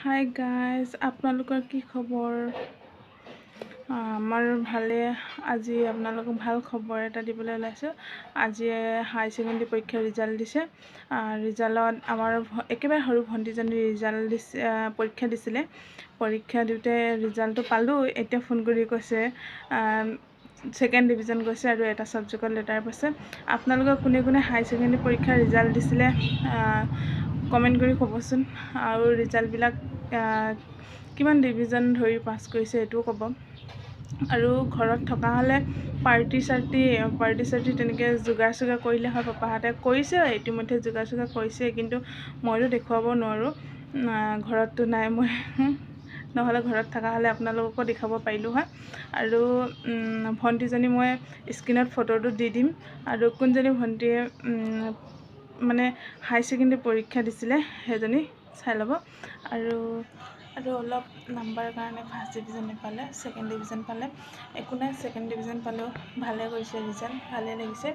Hi guys, আপোনালোকৰ কি খবৰ? আমাৰ ভালে। আজি আপোনালোকক ভাল খবৰ এটা দিবলৈ ওলাইছোঁ। আজি হাই ছেকেণ্ডেৰী পৰীক্ষাৰ ৰিজাল্ট দিছে। ৰিজাল্টত আমাৰ একেবাৰে সৰু ভণ্টিজনী পৰীক্ষা দিছিলে। পৰীক্ষা দিওঁতে ৰিজাল্টটো পালোঁ। এতিয়া ফোন কৰি কৈছে ছেকেণ্ড ডিভিজন গৈছে আৰু এটা ছাবজেক্টত লেটাৰ পাইছে। আপোনালোকৰ কোনে কোনে হাই ছেকেণ্ডেৰী পৰীক্ষাৰ ৰিজাল্ট দিছিলে কমেণ্ট কৰি ক'বচোন। আৰু ৰিজাল্টবিলাক কিমান ডিভিজন ধৰি পাছ কৰিছে এইটোও ক'ব। আৰু ঘৰত থকা হ'লে পাৰ্টি চাৰ্টি তেনেকৈ যোগাৰ চোগাৰ কৰিলে হয়। পাপাহঁতে কৰিছে, ইতিমধ্যে যোগাৰ চোগাৰ কৰিছে, কিন্তু মইতো দেখুৱাব নোৱাৰোঁ, ঘৰততো নাই মই। নহ'লে ঘৰত থকা হ'লে আপোনালোককো দেখাব পাৰিলোঁ হয়। আৰু ভণ্টিজনী মই স্ক্ৰীণত ফটোটো দি দিম। আৰু কোনজনী ভণ্টিয়ে মানে হাই ছেকেণ্ডেৰী পৰীক্ষা দিছিলে সেইজনী চাই ল'ব। আৰু অলপ নাম্বাৰ কাৰণে ফাৰ্ষ্ট ডিভিজন নাপালে, ছেকেণ্ড ডিভিজন পালে। একো নাই, ছেকেণ্ড ডিভিজন পালেও ভালে কৰিছে, ৰিজাল্ট ভালে লাগিছে।